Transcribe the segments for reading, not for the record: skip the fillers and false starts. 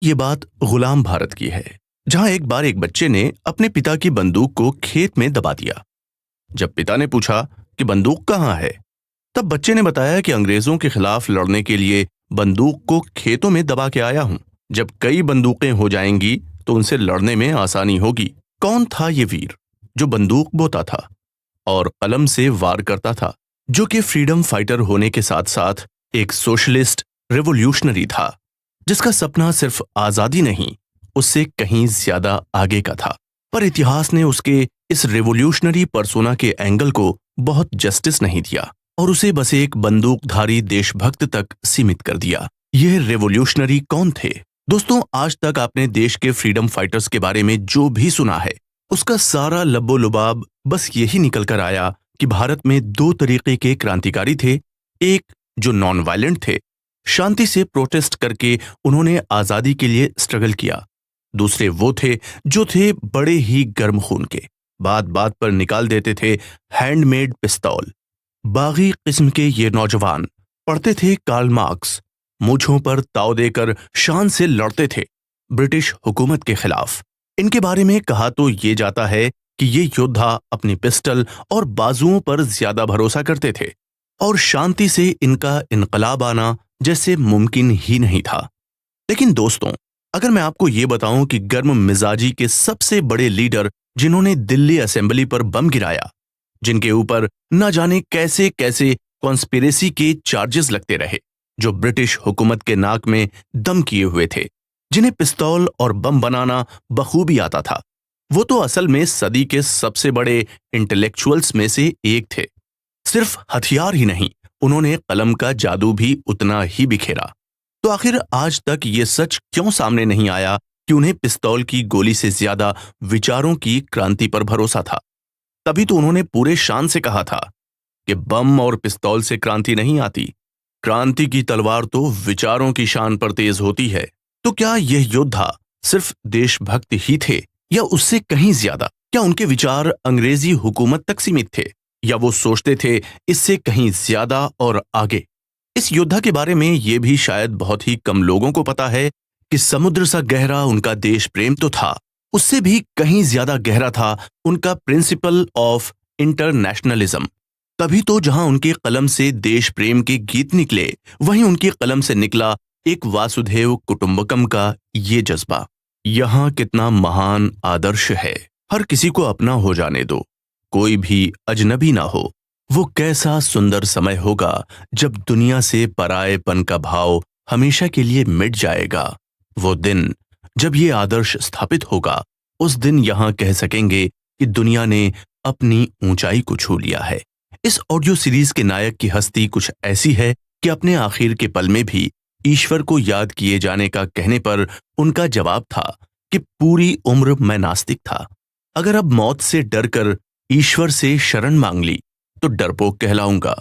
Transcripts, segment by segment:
ये बात गुलाम भारत की है, जहां एक बार एक बच्चे ने अपने पिता की बंदूक को खेत में दबा दिया। जब पिता ने पूछा कि बंदूक कहाँ है, तब बच्चे ने बताया कि अंग्रेजों के खिलाफ लड़ने के लिए बंदूक को खेतों में दबा के आया हूं। जब कई बंदूकें हो जाएंगी तो उनसे लड़ने में आसानी होगी। कौन था ये वीर जो बंदूक बोता था और कलम से वार करता था, जो कि फ्रीडम फाइटर होने के साथ साथ एक सोशलिस्ट रेवोल्यूशनरी था, जिसका सपना सिर्फ आजादी नहीं, उससे कहीं ज्यादा आगे का था। पर इतिहास ने उसके इस रेवोल्यूशनरी पर्सोना के एंगल को बहुत जस्टिस नहीं दिया और उसे बस एक बंदूकधारी देशभक्त तक सीमित कर दिया। यह रेवोल्यूशनरी कौन थे? दोस्तों, आज तक आपने देश के फ्रीडम फाइटर्स के बारे में जो भी सुना है, उसका सारा लब्बो लुबाब बस यही निकल कर आया कि भारत में दो तरीके के क्रांतिकारी थे। एक जो नॉन वायलेंट थे, शांति से प्रोटेस्ट करके उन्होंने आजादी के लिए स्ट्रगल किया। दूसरे वो थे जो थे बड़े ही गर्म खून के, बात बात पर निकाल देते थे हैंडमेड पिस्तौल। बागी किस्म के ये नौजवान पढ़ते थे कार्ल मार्क्स, मूंछों पर ताव देकर शान से लड़ते थे ब्रिटिश हुकूमत के खिलाफ। इनके बारे में कहा तो ये जाता है कि ये योद्धा अपनी पिस्टल और बाजुओं पर ज्यादा भरोसा करते थे और शांति से इनका इनकलाब आना जैसे मुमकिन ही नहीं था। लेकिन दोस्तों, अगर मैं आपको ये बताऊं कि गर्म मिजाजी के सबसे बड़े लीडर जिन्होंने दिल्ली असेंबली पर बम गिराया, जिनके ऊपर न जाने कैसे कैसे कॉन्स्पिरेसी के चार्जेस लगते रहे, जो ब्रिटिश हुकूमत के नाक में दम किए हुए थे, जिन्हें पिस्तौल और बम बनाना बखूबी आता था, वो तो असल में सदी के सबसे बड़े इंटेलेक्चुअल्स में से एक थे। सिर्फ हथियार ही नहीं, उन्होंने कलम का जादू भी उतना ही बिखेरा। तो आखिर आज तक ये सच क्यों सामने नहीं आया कि उन्हें पिस्तौल की गोली से ज्यादा विचारों की क्रांति पर भरोसा था? तभी तो उन्होंने पूरे शान से कहा था कि बम और पिस्तौल से क्रांति नहीं आती, क्रांति की तलवार तो विचारों की शान पर तेज होती है। तो क्या यह योद्धा सिर्फ देशभक्त ही थे या उससे कहीं ज्यादा? क्या उनके विचार अंग्रेजी हुकूमत तक सीमित थे या वो सोचते थे इससे कहीं ज्यादा और आगे? इस योद्धा के बारे में ये भी शायद बहुत ही कम लोगों को पता है कि समुद्र सा गहरा उनका देश प्रेम तो था, उससे भी कहीं ज्यादा गहरा था उनका प्रिंसिपल ऑफ इंटरनेशनलिज्म। तभी तो जहां उनके कलम से देश प्रेम के गीत निकले, वहीं उनकी कलम से निकला एक वासुदेव कुटुंबकम का ये जज्बा। यहाँ कितना महान आदर्श है, हर किसी को अपना हो जाने दो, कोई भी अजनबी ना हो। वो कैसा सुंदर समय होगा जब दुनिया से परायेपन का भाव हमेशा के लिए मिट जाएगा। वो दिन जब ये आदर्श स्थापित होगा, उस दिन यहाँ कह सकेंगे कि दुनिया ने अपनी ऊंचाई को छू लिया है। इस ऑडियो सीरीज के नायक की हस्ती कुछ ऐसी है कि अपने आखिर के पल में भी ईश्वर को याद किए जाने का कहने पर उनका जवाब था कि पूरी उम्र मैं नास्तिक था। अगर अब मौत से डरकर ईश्वर से शरण मांग ली तो डरपोक कहलाऊंगा।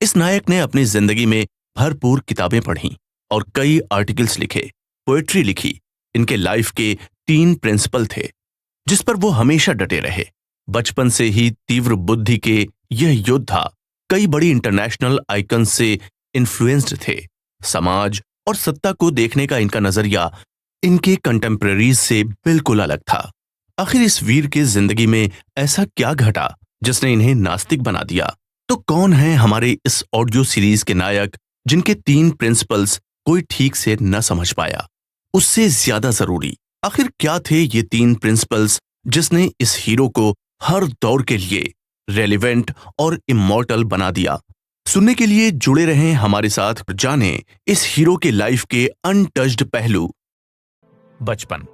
इस नायक ने अपनी जिंदगी में भरपूर किताबें पढ़ी और कई आर्टिकल्स लिखे, पोएट्री लिखी। इनके लाइफ के 3 प्रिंसिपल थे जिस पर वो हमेशा डटे रहे। बचपन से ही तीव्र बुद्धि के यह योद्धा कई बड़ी इंटरनेशनल आइकन से इन्फ्लुएंस्ड थे। समाज और सत्ता को देखने का इनका नजरिया इनके कंटेम्पररीज से बिल्कुल अलग था। आखिर इस वीर के जिंदगी में ऐसा क्या घटा जिसने इन्हें नास्तिक बना दिया? तो कौन है हमारे इस ऑडियो सीरीज के नायक जिनके 3 प्रिंसिपल्स कोई ठीक से न समझ पाया? उससे ज्यादा जरूरी, आखिर क्या थे ये 3 प्रिंसिपल्स जिसने इस हीरो को हर दौर के लिए रेलिवेंट और इमॉर्टल बना दिया? सुनने के लिए जुड़े रहें हमारे साथ, जानें इस हीरो के लाइफ के अनटच्ड पहलू। बचपन।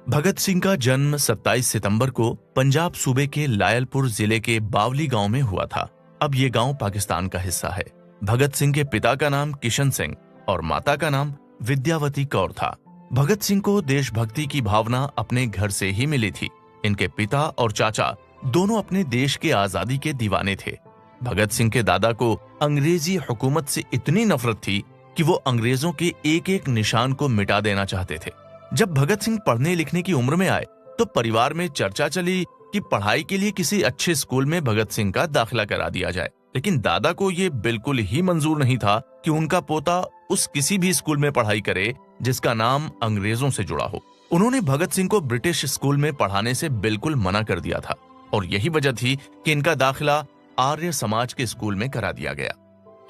भगत सिंह का जन्म 27 सितंबर को पंजाब सूबे के लायलपुर जिले के बावली गांव में हुआ था। अब ये गांव पाकिस्तान का हिस्सा है। भगत सिंह के पिता का नाम किशन सिंह और माता का नाम विद्यावती कौर था। भगत सिंह को देशभक्ति की भावना अपने घर से ही मिली थी। इनके पिता और चाचा दोनों अपने देश के आजादी के दीवाने थे। भगत सिंह के दादा को अंग्रेजी हुकूमत से इतनी नफरत थी कि वो अंग्रेजों के एक एक निशान को मिटा देना चाहते थे। जब भगत सिंह पढ़ने लिखने की उम्र में आए तो परिवार में चर्चा चली कि पढ़ाई के लिए किसी अच्छे स्कूल में भगत सिंह का दाखिला करा दिया जाए। लेकिन दादा को ये बिल्कुल ही मंजूर नहीं था कि उनका पोता उस किसी भी स्कूल में पढ़ाई करे जिसका नाम अंग्रेजों से जुड़ा हो। उन्होंने भगत सिंह को ब्रिटिश स्कूल में पढ़ाने से बिल्कुल मना कर दिया था और यही वजह थी कि इनका दाखिला आर्य समाज के स्कूल में करा दिया गया।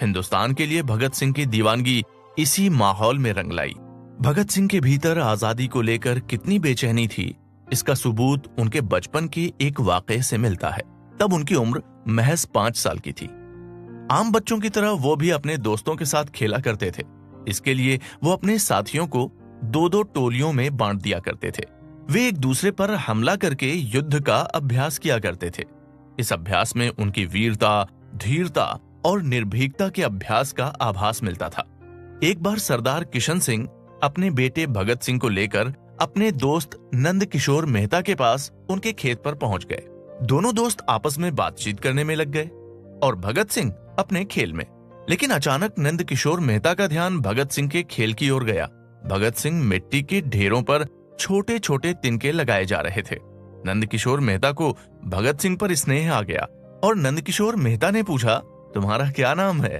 हिंदुस्तान के लिए भगत सिंह की दीवानगी इसी माहौल में रंग लाई। भगत सिंह के भीतर आजादी को लेकर कितनी बेचैनी थी, इसका सबूत उनके बचपन के एक वाकये से मिलता है। तब उनकी उम्र महज 5 साल की थी। आम बच्चों की तरह वो भी अपने दोस्तों के साथ खेला करते थे। इसके लिए वो अपने साथियों को 2-2 टोलियों में बांट दिया करते थे। वे एक दूसरे पर हमला करके युद्ध का अभ्यास किया करते थे। इस अभ्यास में उनकी वीरता, धीरता और निर्भीकता के अभ्यास का आभास मिलता था। एक बार सरदार किशन सिंह अपने बेटे भगत सिंह को लेकर अपने दोस्त नंद किशोर मेहता के पास उनके खेत पर पहुंच गए। दोनों दोस्त आपस में बातचीत करने में लग गए और भगत सिंह अपने खेल में। लेकिन अचानक नंद किशोर मेहता का ध्यान भगत सिंह के खेल की ओर गया। भगत सिंह मिट्टी के ढेरों पर छोटे छोटे तिनके लगाए जा रहे थे। नंद किशोर मेहता को भगत सिंह पर स्नेह आ गया और नंद किशोर मेहता ने पूछा, तुम्हारा क्या नाम है?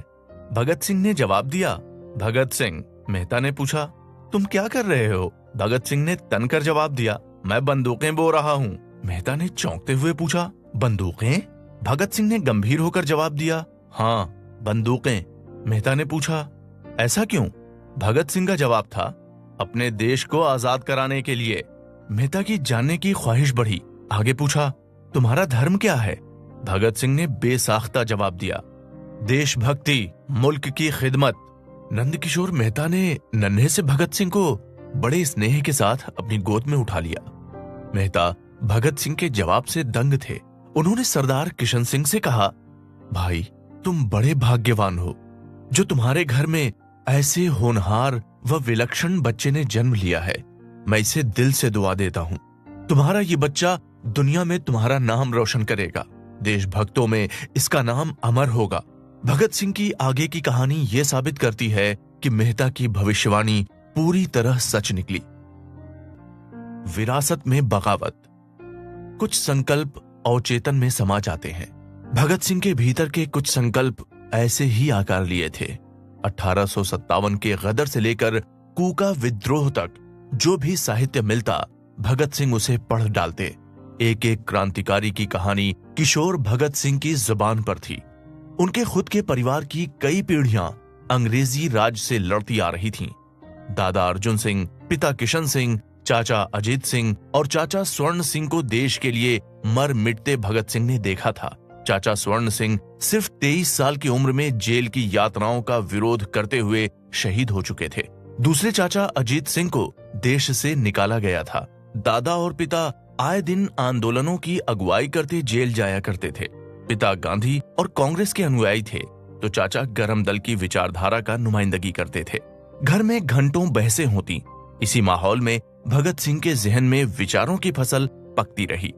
भगत सिंह ने जवाब दिया, भगत सिंह। मेहता ने पूछा, तुम क्या कर रहे हो? भगत सिंह ने तनकर जवाब दिया, मैं बंदूकें बो रहा हूँ। मेहता ने चौंकते हुए पूछा, बंदूकें? भगत सिंह ने गंभीर होकर जवाब दिया, हाँ बंदूकें। मेहता ने पूछा, ऐसा क्यों? भगत सिंह का जवाब था, अपने देश को आजाद कराने के लिए। मेहता की जानने की ख्वाहिश बढ़ी। आगे पूछा, तुम्हारा धर्म क्या है? भगत सिंह ने बेसाख्ता जवाब दिया, देशभक्ति, मुल्क की खिदमत। नंदकिशोर मेहता ने नन्हे से भगत सिंह को बड़े स्नेह के साथ अपनी गोद में उठा लिया। मेहता भगत सिंह के जवाब से दंग थे। उन्होंने सरदार किशन सिंह से कहा, भाई तुम बड़े भाग्यवान हो जो तुम्हारे घर में ऐसे होनहार व विलक्षण बच्चे ने जन्म लिया है। मैं इसे दिल से दुआ देता हूं। तुम्हारा ये बच्चा दुनिया में तुम्हारा नाम रोशन करेगा। देशभक्तों में इसका नाम अमर होगा। भगत सिंह की आगे की कहानी ये साबित करती है कि मेहता की भविष्यवाणी पूरी तरह सच निकली। विरासत में बगावत। कुछ संकल्प अवचेतन में समा जाते हैं। भगत सिंह के भीतर के कुछ संकल्प ऐसे ही आकार लिए थे। 1857 के गदर से लेकर कूका विद्रोह तक जो भी साहित्य मिलता, भगत सिंह उसे पढ़ डालते। एक एक क्रांतिकारी की कहानी किशोर भगत सिंह की जुबान पर थी। उनके खुद के परिवार की कई पीढ़ियां अंग्रेजी राज से लड़ती आ रही थीं। दादा अर्जुन सिंह, पिता किशन सिंह, चाचा अजीत सिंह और चाचा स्वर्ण सिंह को देश के लिए मर मिटते भगत सिंह ने देखा था। चाचा स्वर्ण सिंह सिर्फ 23 साल की उम्र में जेल की यातनाओं का विरोध करते हुए शहीद हो चुके थे। दूसरे चाचा अजीत सिंह को देश से निकाला गया था। दादा और पिता आए दिन आंदोलनों की अगुवाई करते जेल जाया करते थे। पिता गांधी और कांग्रेस के अनुयायी थे तो चाचा गरम दल की विचारधारा का नुमाइंदगी करते थे। घर में घंटों बहसें होती। इसी माहौल में भगत सिंह के जहन में विचारों की फसल पकती रही।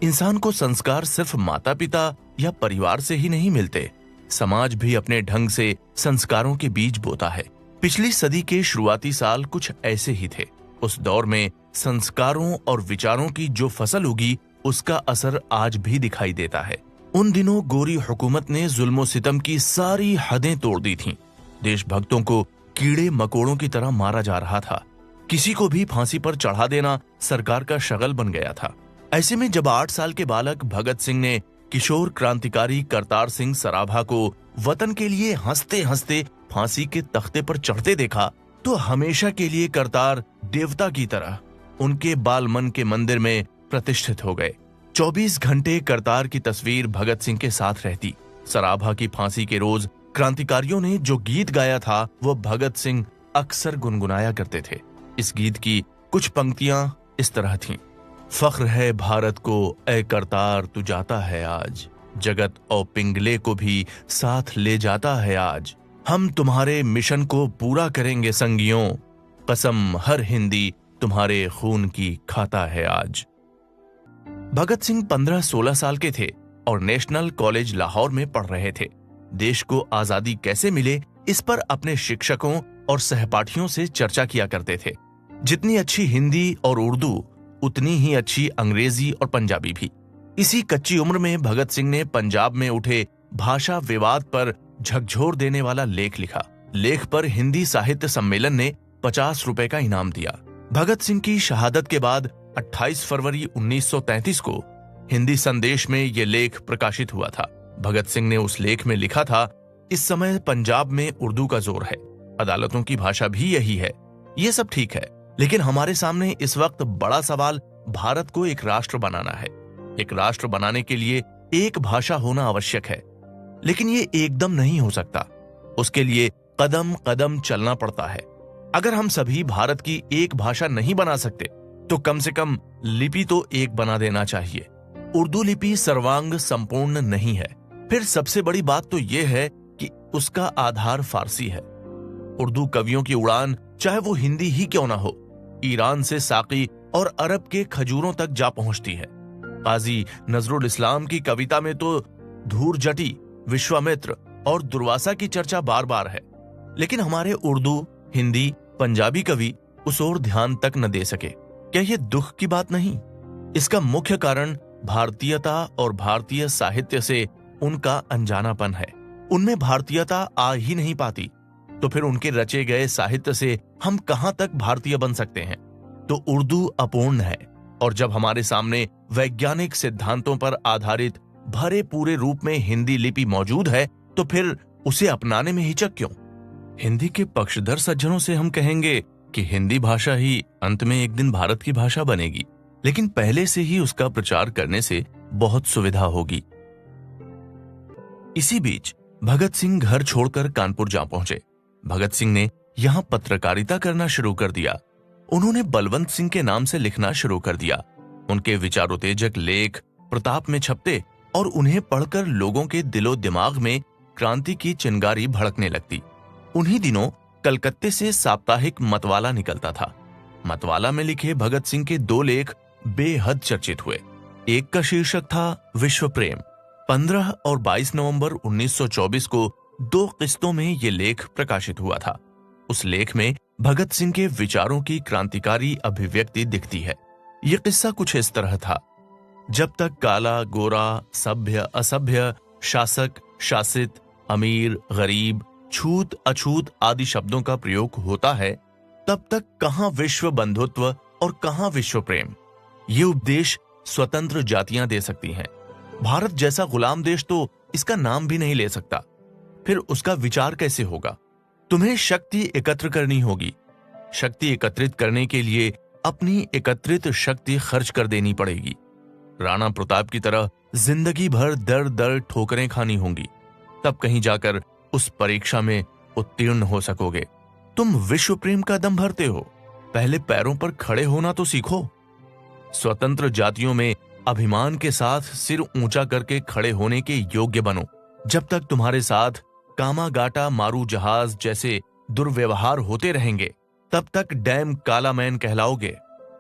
इंसान को संस्कार सिर्फ माता पिता या परिवार से ही नहीं मिलते, समाज भी अपने ढंग से संस्कारों के बीज बोता है। पिछली सदी के शुरुआती साल कुछ ऐसे ही थे। उस दौर में संस्कारों और विचारों की जो फसल उगी, उसका असर आज भी दिखाई देता है। उन दिनों गोरी हुकूमत ने जुल्म सितम की सारी हदें तोड़ दी थीं। देशभक्तों को कीड़े मकोड़ों की तरह मारा जा रहा था। किसी को भी फांसी पर चढ़ा देना सरकार का शगल बन गया था। ऐसे में जब 8 साल के बालक भगत सिंह ने किशोर क्रांतिकारी करतार सिंह सराभा को वतन के लिए हंसते हंसते फांसी के तख्ते पर चढ़ते देखा, तो हमेशा के लिए करतार देवता की तरह उनके बालमन के मंदिर में प्रतिष्ठित हो गए। 24 घंटे करतार की तस्वीर भगत सिंह के साथ रहती। सराभा की फांसी के रोज क्रांतिकारियों ने जो गीत गाया था, वो भगत सिंह अक्सर गुनगुनाया करते थे। इस गीत की कुछ पंक्तियां इस तरह थीं। फख्र है भारत को ए करतार तू जाता है आज, जगत और पिंगले को भी साथ ले जाता है आज। हम तुम्हारे मिशन को पूरा करेंगे संगियों, कसम हर हिंदी तुम्हारे खून की खाता है आज। भगत सिंह 15-16 साल के थे और नेशनल कॉलेज लाहौर में पढ़ रहे थे। देश को आजादी कैसे मिले, इस पर अपने शिक्षकों और सहपाठियों से चर्चा किया करते थे। जितनी अच्छी हिंदी और उर्दू, उतनी ही अच्छी अंग्रेजी और पंजाबी भी। इसी कच्ची उम्र में भगत सिंह ने पंजाब में उठे भाषा विवाद पर झकझोर देने वाला लेख लिखा। लेख पर हिंदी साहित्य सम्मेलन ने 50 रुपए का इनाम दिया। भगत सिंह की शहादत के बाद 28 फरवरी 1933 को हिंदी संदेश में यह लेख प्रकाशित हुआ था। भगत सिंह ने उस लेख में लिखा था, इस समय पंजाब में उर्दू का जोर है, अदालतों की भाषा भी यही है। ये सब ठीक है, लेकिन हमारे सामने इस वक्त बड़ा सवाल भारत को एक राष्ट्र बनाना है। एक राष्ट्र बनाने के लिए एक भाषा होना आवश्यक है, लेकिन ये एकदम नहीं हो सकता। उसके लिए कदम कदम चलना पड़ता है। अगर हम सभी भारत की एक भाषा नहीं बना सकते तो कम से कम लिपि तो एक बना देना चाहिए। उर्दू लिपि सर्वांग संपूर्ण नहीं है। फिर सबसे बड़ी बात तो यह है कि उसका आधार फारसी है। उर्दू कवियों की उड़ान, चाहे वो हिंदी ही क्यों ना हो, ईरान से साकी और अरब के खजूरों तक जा पहुंचती है। काजी नजरुल इस्लाम की कविता में तो धूरजटी, विश्वामित्र और दुर्वासा की चर्चा बार बार है, लेकिन हमारे उर्दू, हिंदी, पंजाबी कवि उस ओर ध्यान तक न दे सके। क्या यह दुख की बात नहीं? इसका मुख्य कारण भारतीयता और भारतीय साहित्य से उनका अनजानापन है। उनमें भारतीयता आ ही नहीं पाती, तो फिर उनके रचे गए साहित्य से हम कहां तक भारतीय बन सकते हैं? तो उर्दू अपूर्ण है, और जब हमारे सामने वैज्ञानिक सिद्धांतों पर आधारित भरे पूरे रूप में हिंदी लिपि मौजूद है, तो फिर उसे अपनाने में हिचक क्यों? हिंदी के पक्षधर सज्जनों से हम कहेंगे कि हिंदी भाषा ही अंत में एक दिन भारत की भाषा बनेगी, लेकिन पहले से ही उसका प्रचार करने से बहुत सुविधा होगी। इसी बीच भगत सिंह घर छोड़कर कानपुर जा पहुंचे। भगत सिंह ने यहां पत्रकारिता करना शुरू कर दिया। उन्होंने बलवंत सिंह के नाम से लिखना शुरू कर दिया। उनके विचारोत्तेजक लेख प्रताप में छपते और उन्हें पढ़कर लोगों के दिलो दिमाग में क्रांति की चिंगारी भड़कने लगती। उन्हीं दिनों कलकत्ते से साप्ताहिक मतवाला निकलता था। मतवाला में लिखे भगत सिंह के 2 लेख बेहद चर्चित हुए। एक का शीर्षक था विश्व प्रेम। 15 और 22 नवंबर 1924 को 2 किस्तों में ये लेख प्रकाशित हुआ था। उस लेख में भगत सिंह के विचारों की क्रांतिकारी अभिव्यक्ति दिखती है। यह किस्सा कुछ इस तरह था। जब तक काला, गोरा, सभ्य, असभ्य, शासक, शासित, अमीर, गरीब, छूत, अछूत आदि शब्दों का प्रयोग होता है, तब तक कहां विश्व बंधुत्व और कहां विश्व प्रेम? ये उपदेश स्वतंत्र जातियां दे सकती हैं। भारत जैसा गुलाम देश तो इसका नाम भी नहीं ले सकता। फिर उसका विचार कैसे होगा? तुम्हें शक्ति एकत्र करनी होगी। शक्ति एकत्रित करने के लिए अपनी एकत्रित शक्ति खर्च कर देनी पड़ेगी। राणा प्रताप की तरह जिंदगी भर दर दर ठोकरें खानी होंगी, तब कहीं जाकर उस परीक्षा में उत्तीर्ण हो सकोगे। तुम विश्व प्रेम का दम भरते हो, पहले पैरों पर खड़े होना तो सीखो। स्वतंत्र जातियों में अभिमान के साथ सिर ऊंचा करके खड़े होने के योग्य बनो। जब तक तुम्हारे साथ कामागाटा मारू जहाज जैसे दुर्व्यवहार होते रहेंगे, तब तक डैम काला मैन कहलाओगे।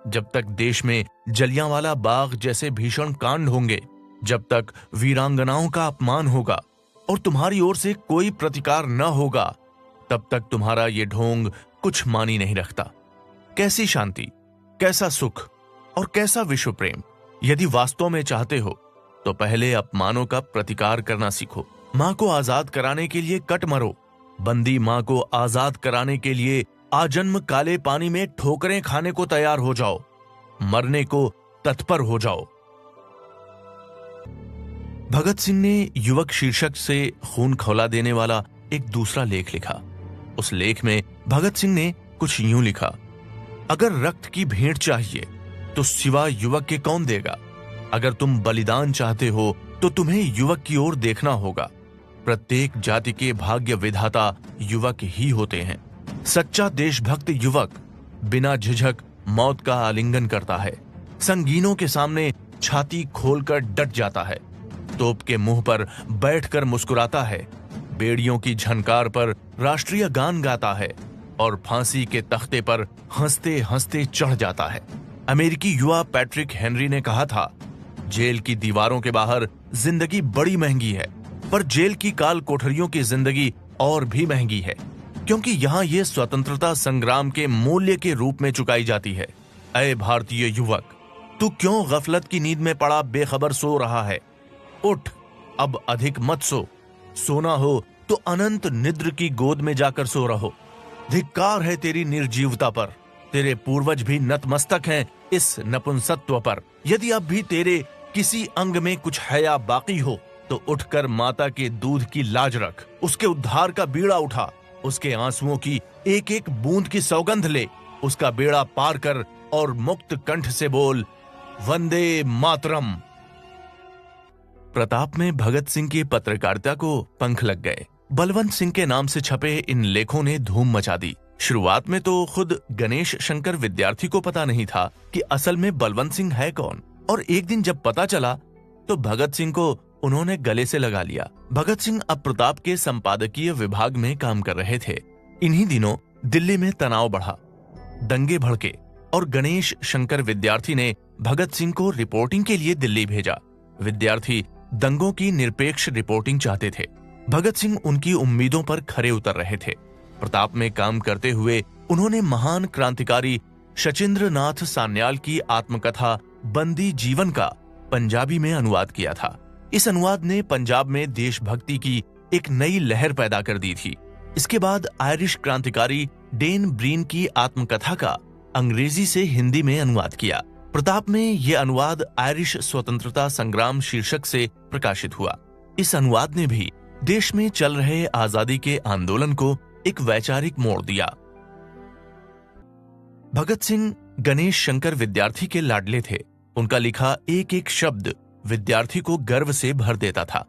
जब तक देश में जलियांवाला बाग जैसे भीषण कांड होंगे, जब तक वीरांगनाओं का अपमान होगा और तुम्हारी ओर से कोई प्रतिकार न होगा, तब तक तुम्हारा ये ढोंग कुछ मानी नहीं रखता। कैसी शांति, कैसा सुख और कैसा विश्व प्रेम? यदि वास्तव में चाहते हो तो पहले अपमानों का प्रतिकार करना सीखो। मां को आजाद कराने के लिए कट मरो। बंदी मां को आजाद कराने के लिए आजन्म काले पानी में ठोकरें खाने को तैयार हो जाओ। मरने को तत्पर हो जाओ। भगत सिंह ने युवक शीर्षक से खून खौला देने वाला एक दूसरा लेख लिखा। उस लेख में भगत सिंह ने कुछ यूं लिखा, अगर रक्त की भेंट चाहिए तो सिवा युवक के कौन देगा? अगर तुम बलिदान चाहते हो तो तुम्हें युवक की ओर देखना होगा। प्रत्येक जाति के भाग्य विधाता युवक ही होते हैं। सच्चा देशभक्त युवक बिना झिझक मौत का आलिंगन करता है, संगीनों के सामने छाती खोलकर डट जाता है, तोप के मुंह पर बैठकर मुस्कुराता है, बेड़ियों की झनकार पर राष्ट्रीय गान गाता है और फांसी के तख्ते पर हंसते हंसते चढ़ जाता है। अमेरिकी युवा पैट्रिक हेनरी ने कहा था, जेल की दीवारों के बाहर जिंदगी बड़ी महंगी है, पर जेल की काल कोठरियों की जिंदगी और भी महंगी है, क्योंकि यहाँ ये स्वतंत्रता संग्राम के मूल्य के रूप में चुकाई जाती है। अय भारतीय युवक, तू क्यों गफलत की नींद में पड़ा बेखबर सो रहा है? उठ, अब अधिक मत सो, सोना हो तो अनंत निद्र की गोद में जाकर सो रहो। धिक्कार है तेरी निर्जीवता पर, तेरे पूर्वज भी नतमस्तक हैं इस नपुंसकत्व पर। यदि अब भी तेरे किसी अंग में कुछ हया बाकी हो तो उठकर माता के दूध की लाज रख, उसके उद्धार का बीड़ा उठा, उसके आंसुओं की एक एक बूंद की सौगंध ले, उसका बेड़ा पार कर और मुक्त कंठ से बोल, वंदे मातरम। प्रताप में भगत सिंह की पत्रकारिता को पंख लग गए। बलवंत सिंह के नाम से छपे इन लेखों ने धूम मचा दी। शुरुआत में तो खुद गणेश शंकर विद्यार्थी को पता नहीं था कि असल में बलवंत सिंह है कौन, और एक दिन जब पता चला तो भगत सिंह को उन्होंने गले से लगा लिया। भगत सिंह अब प्रताप के संपादकीय विभाग में काम कर रहे थे। इन्हीं दिनों दिल्ली में तनाव बढ़ा, दंगे भड़के और गणेश शंकर विद्यार्थी ने भगत सिंह को रिपोर्टिंग के लिए दिल्ली भेजा। विद्यार्थी दंगों की निरपेक्ष रिपोर्टिंग चाहते थे। भगत सिंह उनकी उम्मीदों पर खरे उतर रहे थे। प्रताप में काम करते हुए उन्होंने महान क्रांतिकारी शचीन्द्र नाथ सान्याल की आत्मकथा बंदी जीवन का पंजाबी में अनुवाद किया था। इस अनुवाद ने पंजाब में देशभक्ति की एक नई लहर पैदा कर दी थी। इसके बाद आयरिश क्रांतिकारी डेन ब्रीन की आत्मकथा का अंग्रेजी से हिंदी में अनुवाद किया। प्रताप में यह अनुवाद आयरिश स्वतंत्रता संग्राम शीर्षक से प्रकाशित हुआ। इस अनुवाद ने भी देश में चल रहे आजादी के आंदोलन को एक वैचारिक मोड़ दिया। भगत सिंह गणेश शंकर विद्यार्थी के लाडले थे। उनका लिखा एक एक शब्द विद्यार्थी को गर्व से भर देता था।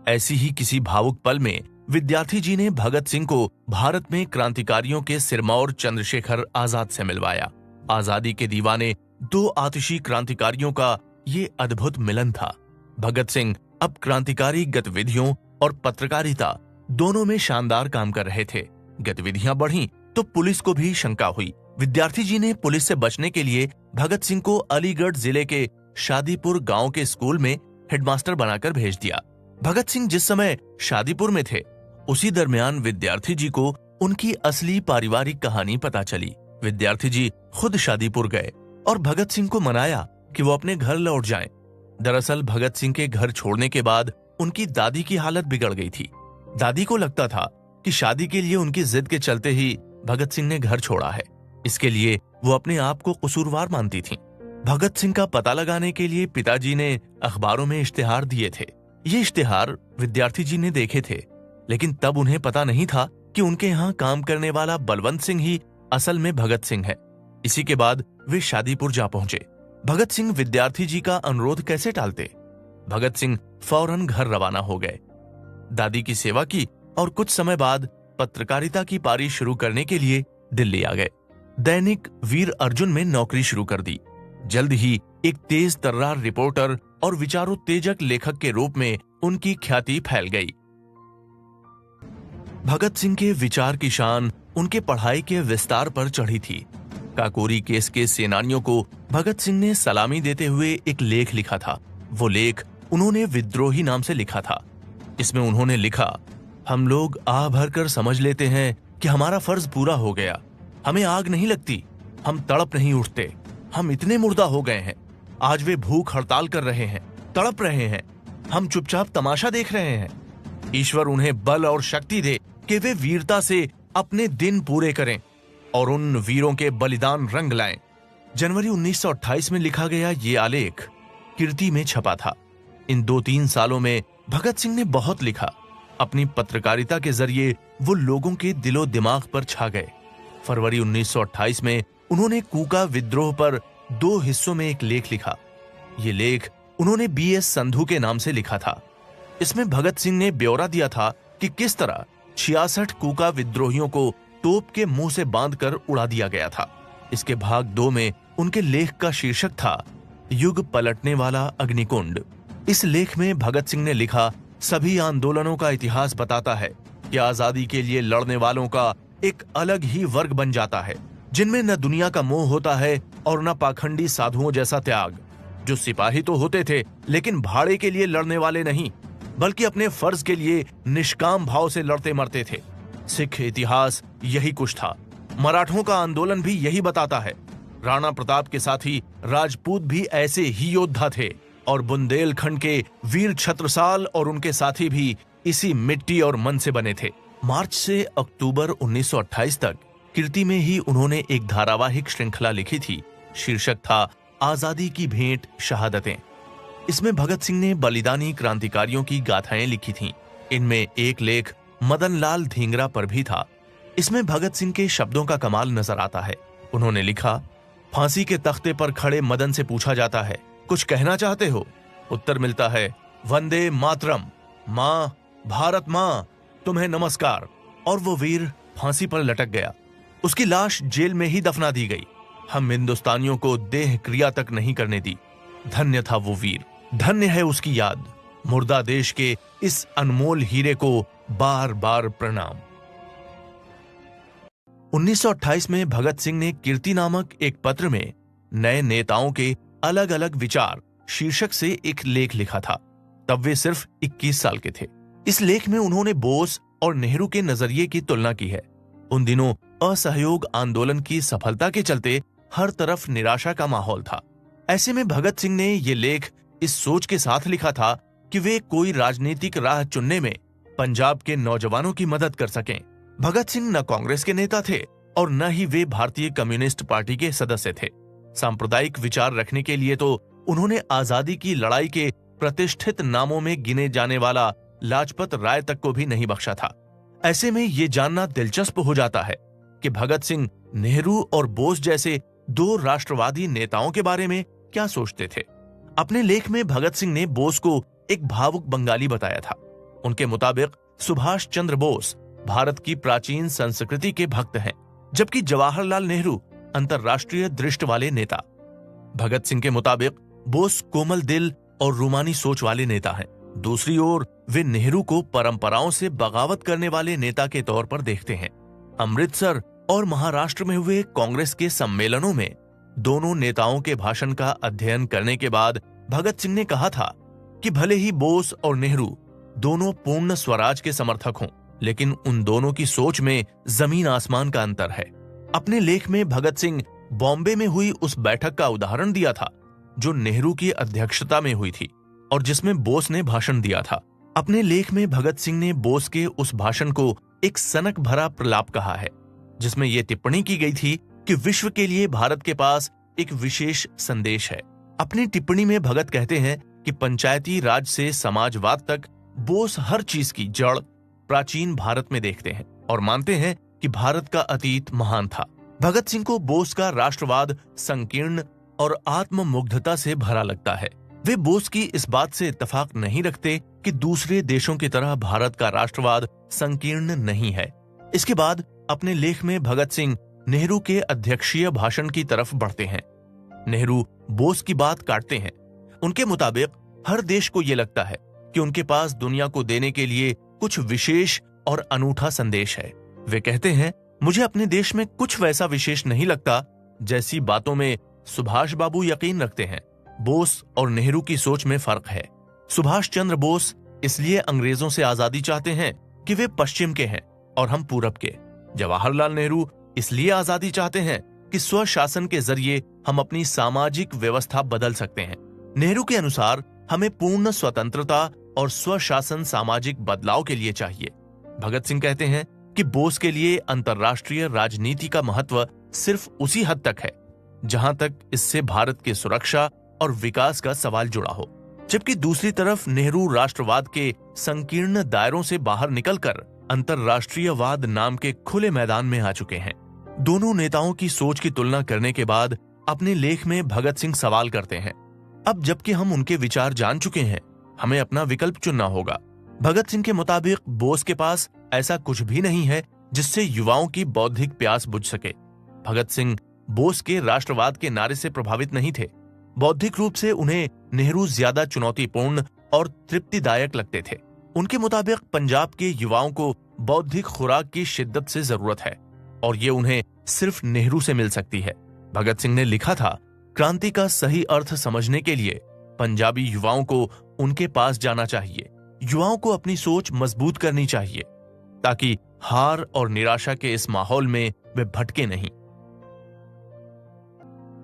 ऐसी ही किसी भावुक पल में विद्यार्थी जी ने भगत सिंह को भारत में क्रांतिकारियों के सिरमौर चंद्रशेखर आजाद से मिलवाया। आजादी के दीवाने दो आतिशी क्रांतिकारियों का ये अद्भुत मिलन था। भगत सिंह अब क्रांतिकारी गतिविधियों और पत्रकारिता दोनों में शानदार काम कर रहे थे। गतिविधियां बढ़ी तो पुलिस को भी शंका हुई। विद्यार्थी जी ने पुलिस से बचने के लिए भगत सिंह को अलीगढ़ जिले के शादीपुर गांव के स्कूल में हेडमास्टर बनाकर भेज दिया। भगत सिंह जिस समय शादीपुर में थे उसी दरमियान विद्यार्थी जी को उनकी असली पारिवारिक कहानी पता चली। विद्यार्थी जी खुद शादीपुर गए और भगत सिंह को मनाया कि वो अपने घर लौट जाएं। दरअसल भगत सिंह के घर छोड़ने के बाद उनकी दादी की हालत बिगड़ गई थी। दादी को लगता था कि शादी के लिए उनकी जिद के चलते ही भगत सिंह ने घर छोड़ा है। इसके लिए वो अपने आप को कसूरवार मानती थीं। भगत सिंह का पता लगाने के लिए पिताजी ने अखबारों में इश्तिहार दिए थे। ये इश्तिहार विद्यार्थी जी ने देखे थे, लेकिन तब उन्हें पता नहीं था कि उनके यहाँ काम करने वाला बलवंत सिंह ही असल में भगत सिंह है। इसी के बाद वे शादीपुर जा पहुंचे। भगत सिंह विद्यार्थी जी का अनुरोध कैसे टालते। भगत सिंह फौरन घर रवाना हो गए। दादी की सेवा की और कुछ समय बाद पत्रकारिता की पारी शुरू करने के लिए दिल्ली आ गए। दैनिक वीर अर्जुन में नौकरी शुरू कर दी। जल्द ही एक तेज तर्रार रिपोर्टर और विचारोत्तेजक लेखक के रूप में उनकी ख्याति फैल गई। भगत सिंह के विचार की शान उनके पढ़ाई के विस्तार पर चढ़ी थी। काकोरी केस के सेनानियों को भगत सिंह ने सलामी देते हुए एक लेख लिखा था। वो लेख उन्होंने विद्रोही नाम से लिखा था। इसमें उन्होंने लिखा, हम लोग आह भर कर समझ लेते हैं कि हमारा फर्ज पूरा हो गया। हमें आग नहीं लगती, हम तड़प नहीं उठते। हम इतने मुर्दा हो गए हैं। आज वे भूख हड़ताल कर रहे हैं, तड़प रहे हैं। हम चुपचाप तमाशा देख रहे हैं। ईश्वर उन्हें बल और शक्ति दे कि वे वीरता से अपने दिन पूरे करें और उन वीरों के बलिदान रंग लाएं। जनवरी 1928 में लिखा गया ये आलेख कीर्ति में छपा था। इन 2-3 सालों में भगत सिंह ने बहुत लिखा। अपनी पत्रकारिता के जरिए वो लोगों के दिलो दिमाग पर छा गए। फरवरी 1928 में उन्होंने कूका विद्रोह पर 2 हिस्सों में एक लेख लिखा। ये लेख उन्होंने BS संधू के नाम से लिखा था। इसमें भगत सिंह ने ब्यौरा दिया था कि किस तरह 66 कूका विद्रोहियों को तोप के मुंह से बांधकर उड़ा दिया गया था। इसके भाग 2 में उनके लेख का शीर्षक था युग पलटने वाला अग्निकुंड। इस लेख में भगत सिंह ने लिखा, सभी आंदोलनों का इतिहास बताता है कि आजादी के लिए लड़ने वालों का एक अलग ही वर्ग बन जाता है, जिनमें न दुनिया का मोह होता है और न पाखंडी साधुओं जैसा त्याग, जो सिपाही तो होते थे लेकिन भाड़े के लिए लड़ने वाले नहीं, बल्कि अपने फर्ज के लिए निष्काम भाव से लड़ते मरते थे। सिख इतिहास यही कुछ था। मराठों का आंदोलन भी यही बताता है। राणा प्रताप के साथी राजपूत भी ऐसे ही योद्धा थे और बुंदेलखंड के वीर छत्रसाल और उनके साथी भी इसी मिट्टी और मन से बने थे। मार्च से अक्टूबर 1928 तक कीर्ति में ही उन्होंने एक धारावाहिक श्रृंखला लिखी थी। शीर्षक था आजादी की भेंट शहादतें। इसमें भगत सिंह ने बलिदानी क्रांतिकारियों की गाथाएं लिखी थीं। इनमें एक लेख मदन लाल धींगरा पर भी था। इसमें भगत सिंह के शब्दों का कमाल नजर आता है। उन्होंने लिखा, फांसी के तख्ते पर खड़े मदन से पूछा जाता है, कुछ कहना चाहते हो? उत्तर मिलता है, वंदे मातरम, माँ, भारत माँ, तुम्हें नमस्कार। और वो वीर फांसी पर लटक गया। उसकी लाश जेल में ही दफना दी गई। हम हिंदुस्तानियों को देह क्रिया तक नहीं करने दी। धन्य था वो वीर, धन्य है उसकी याद। मुर्दा देश के इस अनमोल हीरे को बार बार प्रणाम। 1928 में भगत सिंह ने कीर्ति नामक एक पत्र में नए नेताओं के अलग अलग विचार शीर्षक से एक लेख लिखा था। तब वे सिर्फ 21 साल के थे। इस लेख में उन्होंने बोस और नेहरू के नजरिए की तुलना की है। उन दिनों असहयोग आंदोलन की सफलता के चलते हर तरफ निराशा का माहौल था। ऐसे में भगत सिंह ने ये लेख इस सोच के साथ लिखा था कि वे कोई राजनीतिक राह चुनने में पंजाब के नौजवानों की मदद कर सकें। भगत सिंह न कांग्रेस के नेता थे और न ही वे भारतीय कम्युनिस्ट पार्टी के सदस्य थे। सांप्रदायिक विचार रखने के लिए तो उन्होंने आजादी की लड़ाई के प्रतिष्ठित नामों में गिने जाने वाला लाजपत राय तक को भी नहीं बख्शा था। ऐसे में ये जानना दिलचस्प हो जाता है कि भगत सिंह नेहरू और बोस जैसे दो राष्ट्रवादी नेताओं के बारे में क्या सोचते थे। अपने लेख में भगत सिंह ने बोस को एक भावुक बंगाली बताया था। उनके मुताबिक सुभाष चंद्र बोस भारत की प्राचीन संस्कृति के भक्त हैं, जबकि जवाहरलाल नेहरू अंतर्राष्ट्रीय दृष्टि वाले नेता। भगत सिंह के मुताबिक बोस कोमल दिल और रूमानी सोच वाले नेता हैं। दूसरी ओर वे नेहरू को परंपराओं से बगावत करने वाले नेता के तौर पर देखते हैं। अमृतसर और महाराष्ट्र में हुए कांग्रेस के सम्मेलनों में दोनों नेताओं के भाषण का अध्ययन करने के बाद भगत सिंह ने कहा था कि भले ही बोस और नेहरू दोनों पूर्ण स्वराज के समर्थक हों, लेकिन उन दोनों की सोच में जमीन आसमान का अंतर है। अपने लेख में भगत सिंह बॉम्बे में हुई उस बैठक का उदाहरण दिया था जो नेहरू की अध्यक्षता में हुई थी और जिसमें बोस ने भाषण दिया था। अपने लेख में भगत सिंह ने बोस के उस भाषण को एक सनक भरा प्रलाप कहा है, जिसमें यह टिप्पणी की गई थी कि विश्व के लिए भारत के पास एक विशेष संदेश है। अपनी टिप्पणी में भगत कहते हैं कि पंचायती राज से समाजवाद तक बोस हर चीज की जड़ प्राचीन भारत में देखते हैं और मानते हैं कि भारत का अतीत महान था। भगत सिंह को बोस का राष्ट्रवाद संकीर्ण और आत्ममुग्धता से भरा लगता है। वे बोस की इस बात से इत्तेफाक नहीं रखते कि दूसरे देशों की तरह भारत का राष्ट्रवाद संकीर्ण नहीं है। इसके बाद अपने लेख में भगत सिंह नेहरू के अध्यक्षीय भाषण की तरफ बढ़ते हैं। नेहरू बोस की बात काटते हैं। उनके मुताबिक हर देश को यह लगता है कि उनके पास दुनिया को देने के लिए कुछ विशेष और अनूठा संदेश है। वे कहते हैं, मुझे अपने देश में कुछ वैसा विशेष नहीं लगता जैसी बातों में सुभाष बाबू यकीन रखते हैं। बोस और नेहरू की सोच में फर्क है। सुभाष चंद्र बोस इसलिए अंग्रेजों से आजादी चाहते हैं कि वे पश्चिम के हैं और हम पूरब के। जवाहरलाल नेहरू इसलिए आजादी चाहते हैं कि स्वशासन के जरिए हम अपनी सामाजिक व्यवस्था बदल सकते हैं। नेहरू के अनुसार हमें पूर्ण स्वतंत्रता और स्वशासन सामाजिक बदलाव के लिए चाहिए। भगत सिंह कहते हैं कि बोस के लिए अंतर्राष्ट्रीय राजनीति का महत्व सिर्फ उसी हद तक है जहां तक इससे भारत की सुरक्षा और विकास का सवाल जुड़ा हो, जबकि दूसरी तरफ नेहरू राष्ट्रवाद के संकीर्ण दायरों से बाहर निकलकर अंतर्राष्ट्रीयवाद नाम के खुले मैदान में आ चुके हैं। दोनों नेताओं की सोच की तुलना करने के बाद अपने लेख में भगत सिंह सवाल करते हैं, अब जबकि हम उनके विचार जान चुके हैं, हमें अपना विकल्प चुनना होगा। भगत सिंह के मुताबिक बोस के पास ऐसा कुछ भी नहीं है जिससे युवाओं की बौद्धिक प्यास बुझ सके। भगत सिंह बोस के राष्ट्रवाद के नारे से प्रभावित नहीं थे। बौद्धिक रूप से उन्हें नेहरू ज्यादा चुनौतीपूर्ण और तृप्तिदायक लगते थे। उनके मुताबिक पंजाब के युवाओं को बौद्धिक खुराक की शिद्दत से जरूरत है और ये उन्हें सिर्फ नेहरू से मिल सकती है। भगत सिंह ने लिखा था, क्रांति का सही अर्थ समझने के लिए पंजाबी युवाओं को उनके पास जाना चाहिए। युवाओं को अपनी सोच मजबूत करनी चाहिए ताकि हार और निराशा के इस माहौल में वे भटके नहीं।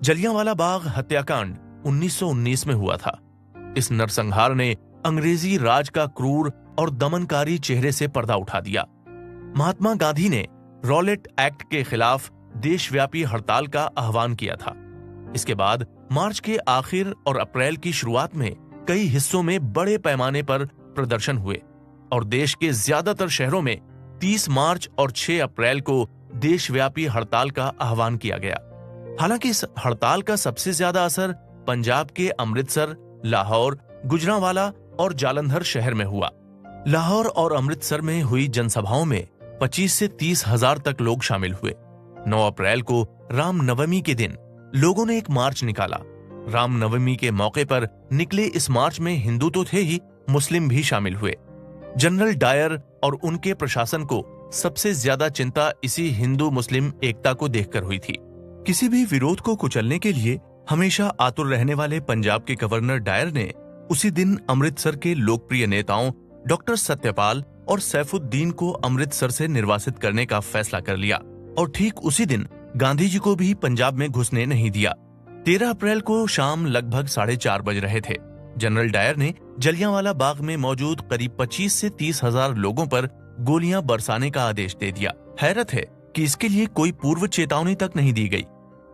जलियांवाला बाग हत्याकांड 1919 में हुआ था। इस नरसंहार ने अंग्रेजी राज का क्रूर और दमनकारी चेहरे से पर्दा उठा दिया। महात्मा गांधी ने रॉलेट एक्ट के खिलाफ देशव्यापी हड़ताल का आह्वान किया था। इसके बाद मार्च के आखिर और अप्रैल की शुरुआत में कई हिस्सों में बड़े पैमाने पर प्रदर्शन हुए और देश के ज्यादातर शहरों में 30 मार्च और 6 अप्रैल को देशव्यापी हड़ताल का आह्वान किया गया। हालांकि इस हड़ताल का सबसे ज्यादा असर पंजाब के अमृतसर, लाहौर, गुजरांवाला और जालंधर शहर में हुआ। लाहौर और अमृतसर में हुई जनसभाओं में 25 से 30 हजार तक लोग शामिल हुए। 9 अप्रैल को रामनवमी के दिन लोगों ने एक मार्च निकाला। रामनवमी के मौके पर निकले इस मार्च में हिंदू तो थे ही, मुस्लिम भी शामिल हुए। जनरल डायर और उनके प्रशासन को सबसे ज्यादा चिंता इसी हिंदू मुस्लिम एकता को देखकर हुई थी। किसी भी विरोध को कुचलने के लिए हमेशा आतुर रहने वाले पंजाब के गवर्नर डायर ने उसी दिन अमृतसर के लोकप्रिय नेताओं डॉक्टर सत्यपाल और सैफुद्दीन को अमृतसर से निर्वासित करने का फैसला कर लिया और ठीक उसी दिन गांधी जी को भी पंजाब में घुसने नहीं दिया। 13 अप्रैल को शाम लगभग 4:30 बज रहे थे। जनरल डायर ने जलियांवाला बाग में मौजूद करीब 25 से 30 हजार लोगों पर गोलियां बरसाने का आदेश दे दिया। हैरत है कि इसके लिए कोई पूर्व चेतावनी तक नहीं दी गई।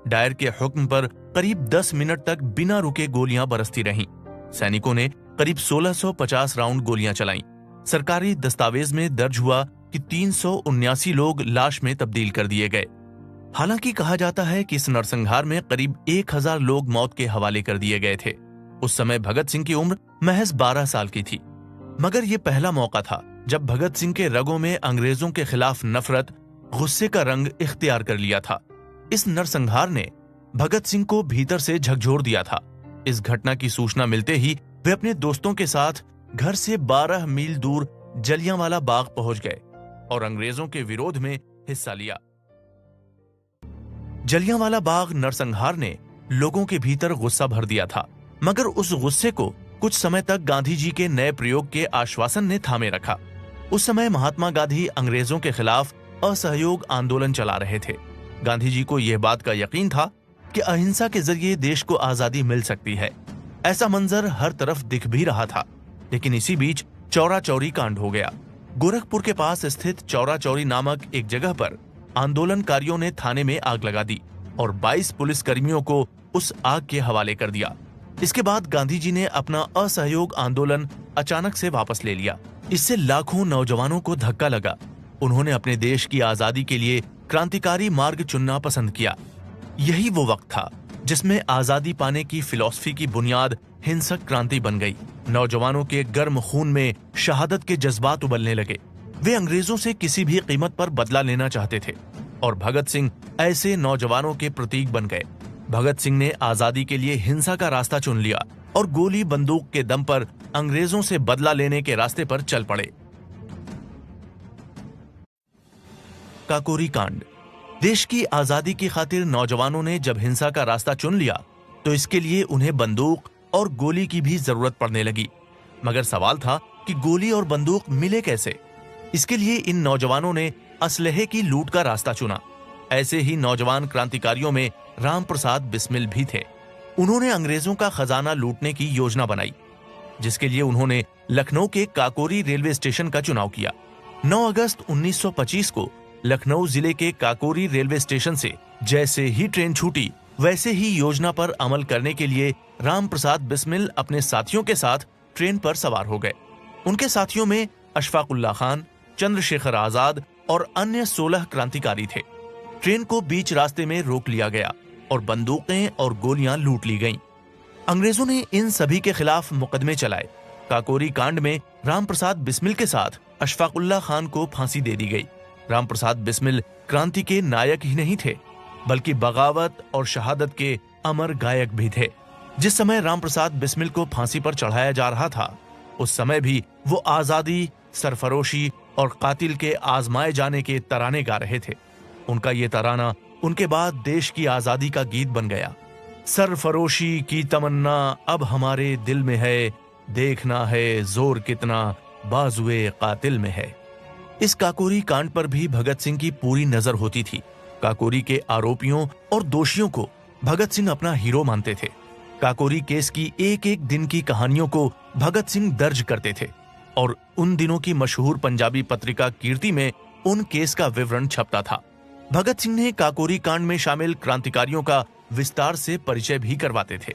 डायर के हुक्म पर करीब 10 मिनट तक बिना रुके गोलियां बरसती रहीं। सैनिकों ने करीब 1650 राउंड गोलियां चलाईं। सरकारी दस्तावेज में दर्ज हुआ कि 379 लोग लाश में तब्दील कर दिए गए। हालांकि कहा जाता है कि इस नरसंहार में करीब 1000 लोग मौत के हवाले कर दिए गए थे। उस समय भगत सिंह की उम्र महज 12 साल की थी। मगर यह पहला मौका था जब भगत सिंह के रगों में अंग्रेजों के खिलाफ नफरत, गुस्से का रंग इख्तियार कर लिया था। इस नरसंहार ने भगत सिंह को भीतर से झकझोर दिया था। इस घटना की सूचना मिलते ही वे अपने दोस्तों के साथ घर से 12 मील दूर जलियांवाला बाग पहुंच गए और अंग्रेजों के विरोध में हिस्सा लिया। जलियांवाला बाग नरसंहार ने लोगों के भीतर गुस्सा भर दिया था, मगर उस गुस्से को कुछ समय तक गांधी जी के नए प्रयोग के आश्वासन ने थामे रखा। उस समय महात्मा गांधी अंग्रेजों के खिलाफ असहयोग आंदोलन चला रहे थे। गांधी जी को यह बात का यकीन था कि अहिंसा के जरिए देश को आजादी मिल सकती है। ऐसा मंजर हर तरफ दिख भी रहा था। लेकिन इसी बीच चौरा चौरी कांड हो गया। गोरखपुर के पास स्थित चौरा चौरी नामक एक जगह पर आंदोलनकारियों ने थाने में आग लगा दी और 22 पुलिसकर्मियों को उस आग के हवाले कर दिया। इसके बाद गांधी जी ने अपना असहयोग आंदोलन अचानक से वापस ले लिया। इससे लाखों नौजवानों को धक्का लगा। उन्होंने अपने देश की आजादी के लिए क्रांतिकारी मार्ग चुनना पसंद किया। यही वो वक्त था जिसमें आजादी पाने की फिलॉसफी की बुनियाद हिंसक क्रांति बन गई। नौजवानों के गर्म खून में शहादत के जज्बात उबलने लगे। वे अंग्रेजों से किसी भी कीमत पर बदला लेना चाहते थे और भगत सिंह ऐसे नौजवानों के प्रतीक बन गए। भगत सिंह ने आजादी के लिए हिंसा का रास्ता चुन लिया और गोली बंदूक के दम पर अंग्रेजों से बदला लेने के रास्ते पर चल पड़े। काकोरी कांड। देश की आजादी की खातिर नौजवानों ने जब हिंसा का रास्ता चुन लिया तो इसके लिए उन्हें बंदूक और गोली की भी जरूरत पड़ने लगी। मगर सवाल था कि गोली और बंदूक मिले कैसे। इसके लिए इन नौजवानों ने असलहे की लूट का रास्ता चुना। ऐसे ही नौजवान क्रांतिकारियों में राम प्रसाद बिस्मिल भी थे। उन्होंने अंग्रेजों का खजाना लूटने की योजना बनाई, जिसके लिए उन्होंने लखनऊ के काकोरी रेलवे स्टेशन का चुनाव किया। 9 अगस्त 1925 को लखनऊ जिले के काकोरी रेलवे स्टेशन से जैसे ही ट्रेन छूटी, वैसे ही योजना पर अमल करने के लिए राम प्रसाद बिस्मिल अपने साथियों के साथ ट्रेन पर सवार हो गए। उनके साथियों में अशफाकुल्लाह खान, चंद्रशेखर आजाद और अन्य 16 क्रांतिकारी थे। ट्रेन को बीच रास्ते में रोक लिया गया और बंदूकें और गोलियां लूट ली गईं। अंग्रेजों ने इन सभी के खिलाफ मुकदमे चलाए। काकोरी कांड में राम प्रसाद बिस्मिल के साथ अशफाकुल्लाह खान को फांसी दे दी गई। राम प्रसाद बिस्मिल क्रांति के नायक ही नहीं थे, बल्कि बगावत और शहादत के अमर गायक भी थे। जिस समय राम प्रसाद बिस्मिल को फांसी पर चढ़ाया जा रहा था, उस समय भी वो आजादी, सरफरोशी और कातिल के आजमाए जाने के तराने गा रहे थे। उनका ये तराना उनके बाद देश की आजादी का गीत बन गया। सरफरोशी की तमन्ना अब हमारे दिल में है, देखना है जोर कितना बाजुए कातिल में है। इस काकोरी कांड पर भी भगत सिंह की पूरी नजर होती थी। काकोरी के आरोपियों और दोषियों को भगत सिंह अपना हीरो मानते थे। काकोरी केस की एक एक दिन की कहानियों को भगत सिंह दर्ज करते थे और उन दिनों की मशहूर पंजाबी पत्रिका कीर्ति में उन केस का विवरण छपता था। भगत सिंह ने काकोरी कांड में शामिल क्रांतिकारियों का विस्तार से परिचय भी करवाते थे।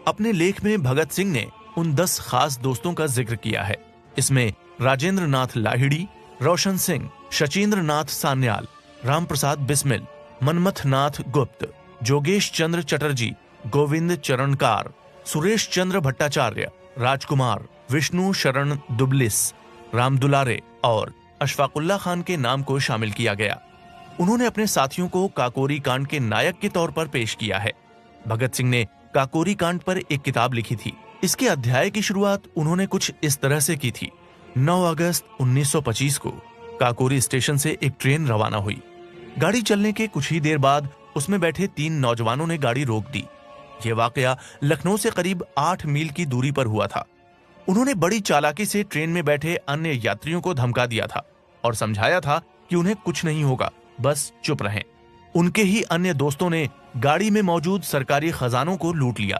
अपने लेख में भगत सिंह ने उन 10 खास दोस्तों का जिक्र किया है। इसमें राजेंद्र नाथ लाहिड़ी, रोशन सिंह, शचींद्र नाथ सान्याल, राम प्रसाद बिस्मिल, मनमथ नाथ गुप्त, जोगेश चंद्र चटर्जी, गोविंद चरणकार, सुरेश चंद्र भट्टाचार्य, राजकुमार, विष्णु शरण दुबलिस, राम दुलारे और अशफाकुल्ला खान के नाम को शामिल किया गया। उन्होंने अपने साथियों को काकोरी कांड के नायक के तौर पर पेश किया है। भगत सिंह ने काकोरी कांड पर एक किताब लिखी थी। इसके अध्याय की शुरुआत उन्होंने कुछ इस तरह से की थी। 9 अगस्त 1925 को काकोरी स्टेशन से एक ट्रेन रवाना हुई। गाड़ी चलने के कुछ ही देर बाद उसमें बैठे 3 नौजवानों ने गाड़ी रोक दी। यह वाकया लखनऊ से करीब 8 मील की दूरी पर हुआ था। उन्होंने बड़ी चालाकी से ट्रेन में बैठे अन्य यात्रियों को धमका दिया था और समझाया था कि उन्हें कुछ नहीं होगा, बस चुप रहें। उनके ही अन्य दोस्तों ने गाड़ी में मौजूद सरकारी खजानों को लूट लिया।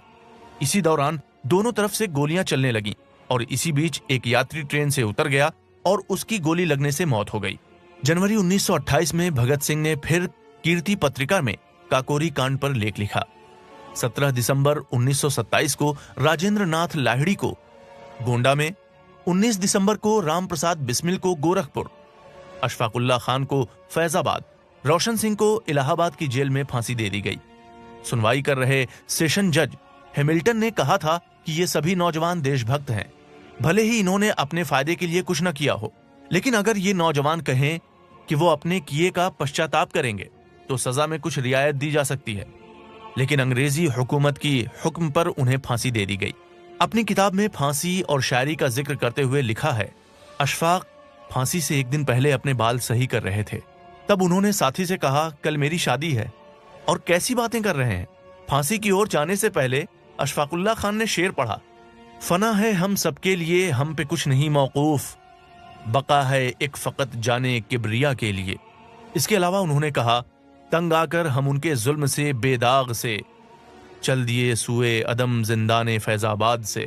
इसी दौरान दोनों तरफ से गोलियां चलने लगीं और इसी बीच एक यात्री ट्रेन से उतर गया और उसकी गोली लगने से मौत हो गई। जनवरी 1928 में भगत सिंह ने फिर कीर्ति पत्रिका में काकोरी कांड पर लेख लिखा। 17 दिसंबर 1927 को राजेंद्र नाथ लाहिड़ी को गोंडा में, 19 दिसंबर को राम प्रसाद बिस्मिल को गोरखपुर, अशफाकुल्ला खान को फैजाबाद, रोशन सिंह को इलाहाबाद की जेल में फांसी दे दी गई। सुनवाई कर रहे सेशन जज हैमिल्टन ने कहा था कि ये सभी नौजवान देशभक्त हैं। भले ही इन्होंने अपने फायदे के लिए कुछ न किया हो, लेकिन अगर ये नौजवान कहें कि वो अपने किए का पश्चाताप करेंगे तो सजा में कुछ रियायत दी जा सकती है। लेकिन अंग्रेजी हुकूमत की हुक्म पर उन्हें फांसी दे दी गई। अपनी किताब में फांसी और शायरी का जिक्र करते हुए लिखा है, अशफाक फांसी से एक दिन पहले अपने बाल सही कर रहे थे। तब उन्होंने साथी से कहा, कल मेरी शादी है और कैसी बातें कर रहे हैं। फांसी की ओर जाने से पहले अशफाकुल्ला खान ने शेर पढ़ा, फना है हम सबके लिए, हम पे कुछ नहीं मौकूफ, बका है एक फकत जाने किबरिया के लिए। इसके अलावा उन्होंने कहा, तंग आकर हम उनके जुल्म से बेदाग से चल दिए सुए अदम जिंदाने फैजाबाद से।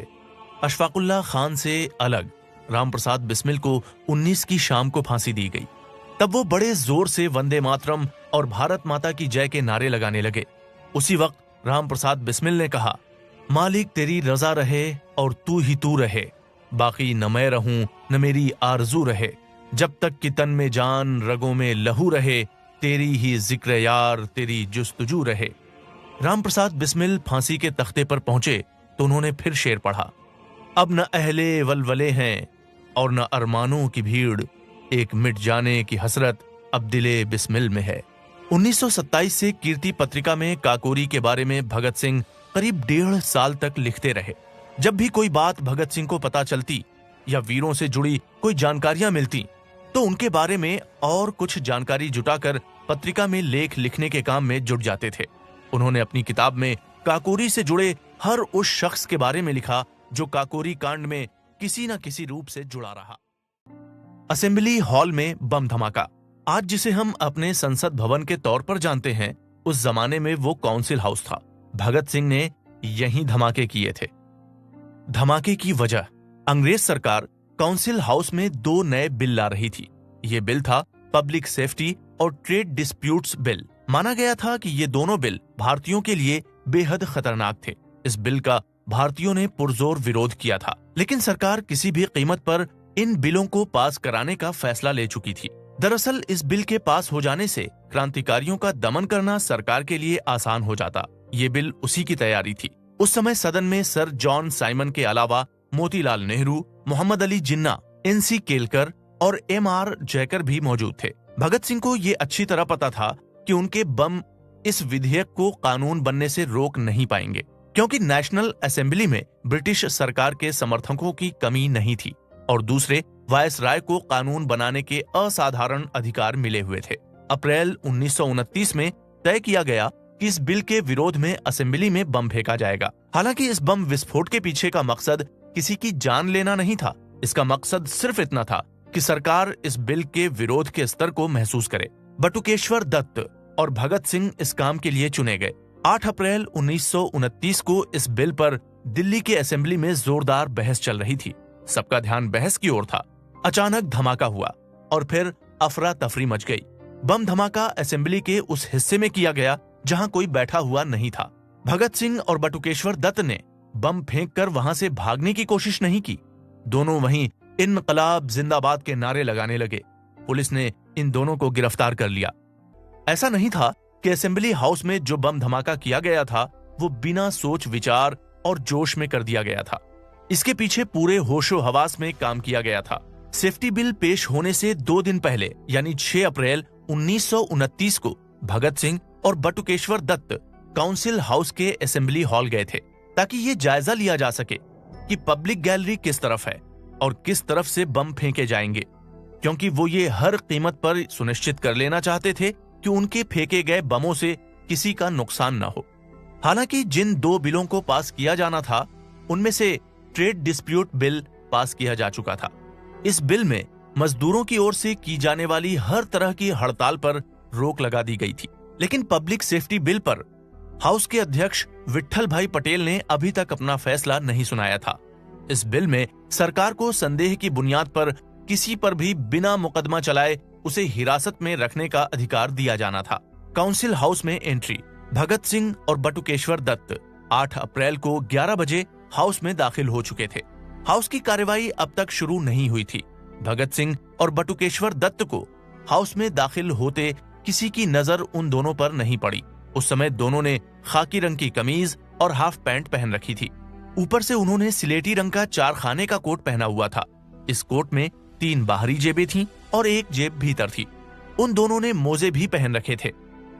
अशफाकुल्ला खान से अलग राम प्रसाद बिस्मिल को 19 की शाम को फांसी दी गई। तब वो बड़े जोर से वंदे मातरम और भारत माता की जय के नारे लगाने लगे। उसी वक्त राम प्रसाद बिस्मिल ने कहा, मालिक तेरी रजा रहे और तू ही तू रहे, बाकी न मैं रहूं न मेरी आरजू रहे, जब तक कि तन में जान रगों में लहू रहे, तेरी ही जिक्र यार तेरी जुस्तजू रहे। राम प्रसाद बिस्मिल फांसी के तख्ते पर पहुंचे तो उन्होंने फिर शेर पढ़ा, अब न अहले वलवले हैं और न अरमानों की भीड़, एक मिट जाने की हसरत अब दिले बिस्मिल में है। 1927 से कीर्ति पत्रिका में काकोरी के बारे में भगत सिंह करीब 1.5 साल तक लिखते रहे। जब भी कोई बात भगत सिंह को पता चलती या वीरों से जुड़ी कोई जानकारियां मिलती तो उनके बारे में और कुछ जानकारी जुटाकर पत्रिका में लेख लिखने के काम में जुट जाते थे। उन्होंने अपनी किताब में काकोरी से जुड़े हर उस शख्स के बारे में लिखा जो काकोरी कांड में किसी न किसी रूप से जुड़ा रहा। असेंबली हॉल में बम धमाका। आज जिसे हम अपने संसद भवन के तौर पर जानते हैं, उस जमाने में वो काउंसिल हाउस था। भगत सिंह ने यहीं धमाके किए थे। धमाके की वजह, अंग्रेज सरकार काउंसिल हाउस में 2 नए बिल ला रही थी। ये बिल था पब्लिक सेफ्टी और ट्रेड डिस्प्यूट्स बिल। माना गया था कि ये दोनों बिल भारतीयों के लिए बेहद खतरनाक थे। इस बिल का भारतीयों ने पुरजोर विरोध किया था, लेकिन सरकार किसी भी कीमत पर इन बिलों को पास कराने का फैसला ले चुकी थी। दरअसल इस बिल के पास हो जाने से क्रांतिकारियों का दमन करना सरकार के लिए आसान हो जाता। ये बिल उसी की तैयारी थी। उस समय सदन में सर जॉन साइमन के अलावा मोतीलाल नेहरू, मोहम्मद अली जिन्ना, NC केलकर और MR जयकर भी मौजूद थे। भगत सिंह को ये अच्छी तरह पता था कि उनके बम इस विधेयक को कानून बनने से रोक नहीं पाएंगे, क्योंकि नेशनल असेंबली में ब्रिटिश सरकार के समर्थकों की कमी नहीं थी और दूसरे वायसराय को कानून बनाने के असाधारण अधिकार मिले हुए थे। अप्रैल 1929 में तय किया गया कि इस बिल के विरोध में असेंबली में बम फेंका जाएगा। हालांकि इस बम विस्फोट के पीछे का मकसद किसी की जान लेना नहीं था। इसका मकसद सिर्फ इतना था कि सरकार इस बिल के विरोध के स्तर को महसूस करे। बटुकेश्वर दत्त और भगत सिंह इस काम के लिए चुने गए। 8 अप्रैल 1929 को इस बिल पर दिल्ली के असेंबली में जोरदार बहस चल रही थी। सबका ध्यान बहस की ओर था। अचानक धमाका हुआ और फिर अफरा तफरी मच गई। बम धमाका असेंबली के उस हिस्से में किया गया जहां कोई बैठा हुआ नहीं था। भगत सिंह और बटुकेश्वर दत्त ने बम फेंककर वहां से भागने की कोशिश नहीं की। दोनों वहीं इनकलाब जिंदाबाद के नारे लगाने लगे। पुलिस ने इन दोनों को गिरफ्तार कर लिया। ऐसा नहीं था कि असेंबली हाउस में जो बम धमाका किया गया था वो बिना सोच विचार और जोश में कर दिया गया था। इसके पीछे पूरे होशो हवास में काम किया गया था। सेफ्टी बिल पेश होने से 2 दिन पहले यानी 6 अप्रैल 1929 को भगत सिंह और बटुकेश्वर दत्त काउंसिल हाउस के असेंबली हॉल गए थे ताकि ये जायजा लिया जा सके कि पब्लिक गैलरी किस तरफ है और किस तरफ से बम फेंके जाएंगे, क्योंकि वो ये हर कीमत पर सुनिश्चित कर लेना चाहते थे कि उनके फेंके गए बमों से किसी का नुकसान न हो। हालांकि जिन 2 बिलों को पास किया जाना था उनमें से ट्रेड डिस्प्यूट बिल पास किया जा चुका था। इस बिल में मजदूरों की ओर से की जाने वाली हर तरह की हड़ताल पर रोक लगा दी गई थी। लेकिन पब्लिक सेफ्टी बिल पर हाउस के अध्यक्ष विट्ठल भाई पटेल ने अभी तक अपना फैसला नहीं सुनाया था। इस बिल में सरकार को संदेह की बुनियाद पर किसी पर भी बिना मुकदमा चलाए उसे हिरासत में रखने का अधिकार दिया जाना था। काउंसिल हाउस में एंट्री। भगत सिंह और बटुकेश्वर दत्त 8 अप्रैल को 11 बजे हाउस में दाखिल हो चुके थे। हाउस की कार्यवाही अब तक शुरू नहीं हुई थी। भगत सिंह और बटुकेश्वर दत्त को हाउस में दाखिल होते किसी की नजर उन दोनों पर नहीं पड़ी। उस समय दोनों ने खाकी रंग की कमीज और हाफ पैंट पहन रखी थी। ऊपर से उन्होंने सिलेटी रंग का 4 खाने का कोट पहना हुआ था। इस कोट में 3 बाहरी जेबें थीं और 1 जेब भीतर थी। उन दोनों ने मोजे भी पहन रखे थे।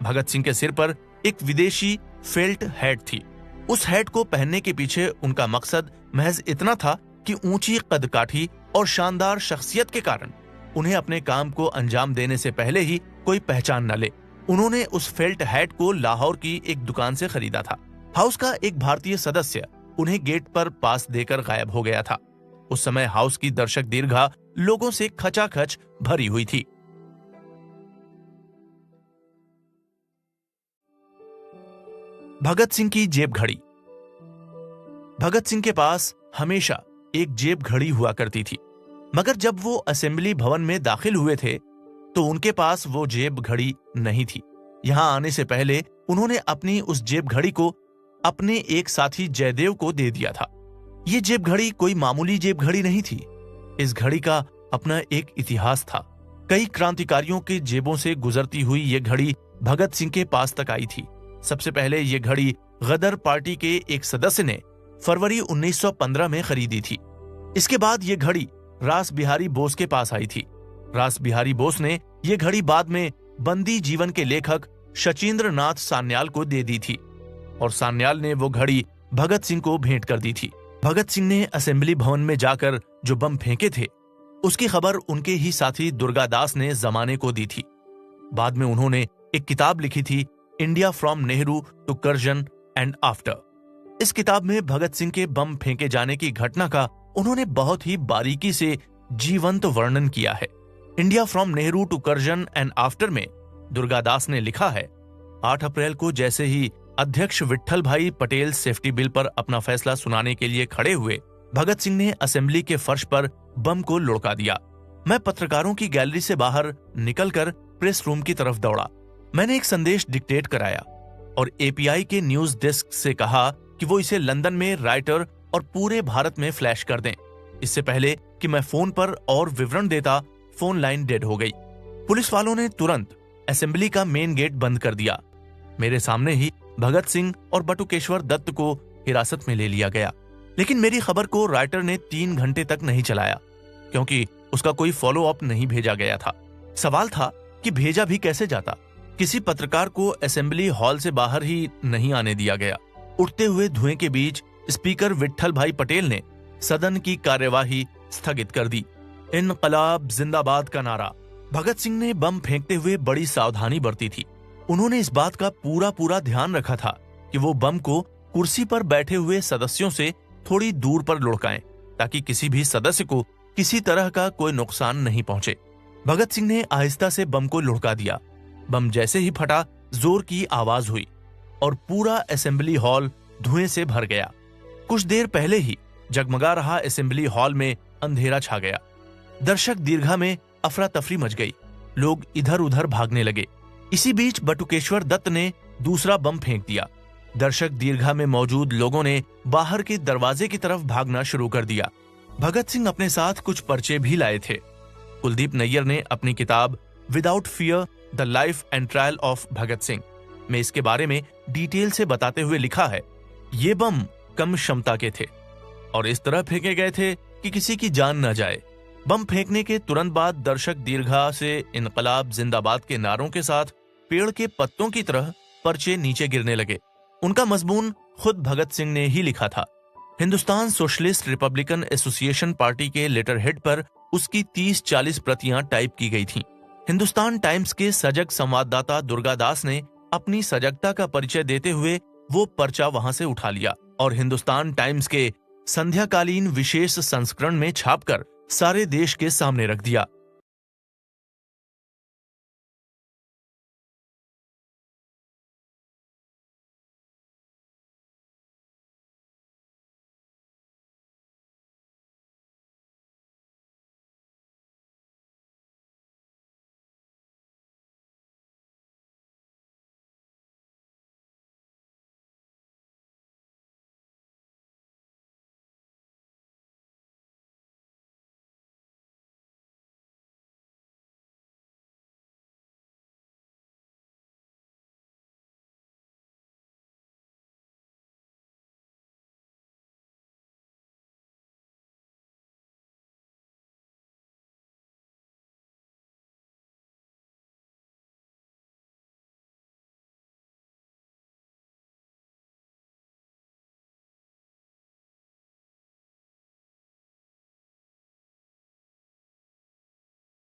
भगत सिंह के सिर पर एक विदेशी फेल्ट हैट थी। उस हैट को पहनने के पीछे उनका मकसद महज इतना था कि ऊंची कदकाठी और शानदार शख्सियत के कारण उन्हें अपने काम को अंजाम देने से पहले ही कोई पहचान न ले। उन्होंने उस फेल्ट हैट को लाहौर की एक दुकान से खरीदा था। हाउस का एक भारतीय सदस्य उन्हें गेट पर पास देकर गायब हो गया था। उस समय हाउस की दर्शक दीर्घा लोगों से खचाखच भरी हुई थी। भगत सिंह की जेब घड़ी। भगत सिंह के पास हमेशा एक जेब घड़ी हुआ करती थी, मगर जब वो असेंबली भवन में दाखिल हुए थे तो उनके पास वो जेब घड़ी नहीं थी। यहां आने से पहले उन्होंने अपनी उस जेब घड़ी को अपने एक साथी जयदेव को दे दिया था। ये जेब घड़ी कोई मामूली जेब घड़ी नहीं थी। इस घड़ी का अपना एक इतिहास था। कई क्रांतिकारियों की जेबों से गुजरती हुई ये घड़ी भगत सिंह के पास तक आई थी। सबसे पहले ये घड़ी गदर पार्टी के एक सदस्य ने फरवरी 1915 में खरीदी थी। इसके बाद ये घड़ी रास बिहारी बोस के पास आई थी। रास बिहारी बोस ने ये घड़ी बाद में बंदी जीवन के लेखक शचीन्द्र नाथ सान्याल को दे दी थी और सान्याल ने वो घड़ी भगत सिंह को भेंट कर दी थी। भगत सिंह ने असेंबली भवन में जाकर जो बम फेंके थे उसकी खबर उनके ही साथी दुर्गादास ने जमाने को दी थी। बाद में उन्होंने एक किताब लिखी थी, India from Nehru to Curzon and after. इस किताब में भगत सिंह के बम फेंके जाने की घटना का उन्होंने बहुत ही बारीकी से जीवंत वर्णन किया है। India from Nehru to Curzon and after में दुर्गादास ने लिखा है, 8 अप्रैल को जैसे ही अध्यक्ष विट्ठल भाई पटेल सेफ्टी बिल पर अपना फैसला सुनाने के लिए खड़े हुए, भगत सिंह ने असेंबली के फर्श पर बम को लुढ़का दिया। मैं पत्रकारों की गैलरी से बाहर निकलकर प्रेस रूम की तरफ दौड़ा। मैंने एक संदेश डिक्टेट कराया और एपीआई के न्यूज डेस्क से कहा कि वो इसे लंदन में राइटर और पूरे भारत में फ्लैश कर दें। इससे पहले कि मैं फोन पर और विवरण देता, फोन लाइन डेड हो गई। पुलिस वालों ने तुरंत असेंबली का मेन गेट बंद कर दिया। मेरे सामने ही भगत सिंह और बटुकेश्वर दत्त को हिरासत में ले लिया गया। लेकिन मेरी खबर को राइटर ने 3 घंटे तक नहीं चलाया, क्योंकि उसका कोई फॉलो अप नहीं भेजा गया था। सवाल था कि भेजा भी कैसे जाता। किसी पत्रकार को असेंबली हॉल से बाहर ही नहीं आने दिया गया। उठते हुए धुएं के बीच स्पीकर विट्ठल भाई पटेल ने सदन की कार्यवाही स्थगित कर दी। इनकलाब जिंदाबाद का नारा। भगत सिंह ने बम फेंकते हुए बड़ी सावधानी बरती थी। उन्होंने इस बात का पूरा ध्यान रखा था कि वो बम को कुर्सी पर बैठे हुए सदस्यों से थोड़ी दूर पर लुढ़काएं, ताकि किसी भी सदस्य को किसी तरह का कोई नुकसान नहीं पहुंचे। भगत सिंह ने आहिस्ता से बम को लुढ़का दिया। बम जैसे ही फटा, जोर की आवाज हुई और पूरा असेंबली हॉल धुएं से भर गया। कुछ देर पहले ही जगमगा रहा असेंबली हॉल में अंधेरा छा गया। दर्शक दीर्घा में अफरा तफरी मच गई। लोग इधर उधर भागने लगे। इसी बीच बटुकेश्वर दत्त ने दूसरा बम फेंक दिया। दर्शक दीर्घा में मौजूद लोगों ने बाहर के दरवाजे की तरफ भागना शुरू कर दिया। भगत सिंह अपने साथ कुछ पर्चे भी लाए थे। कुलदीप नैयर ने अपनी किताब without fear the life and trial of Bhagat Singh में इसके बारे में डिटेल से बताते हुए लिखा है, ये बम कम क्षमता के थे और इस तरह फेंके गए थे कि किसी की जान न जाए। बम फेंकने के तुरंत बाद दर्शक दीर्घा से इनकलाब जिंदाबाद के नारों के साथ पेड़ के पत्तों की तरह पर्चे नीचे गिरने लगे। उनका मजमून खुद भगत सिंह ने ही लिखा था। Hindustan socialist Republican association party के लेटर हेड पर उसकी 30-40 प्रतियां टाइप की गई थीं। हिंदुस्तान टाइम्स के सजग संवाददाता दुर्गा दास ने अपनी सजगता का परिचय देते हुए वो पर्चा वहां से उठा लिया और हिंदुस्तान टाइम्स के संध्याकालीन विशेष संस्करण में छापकर सारे देश के सामने रख दिया।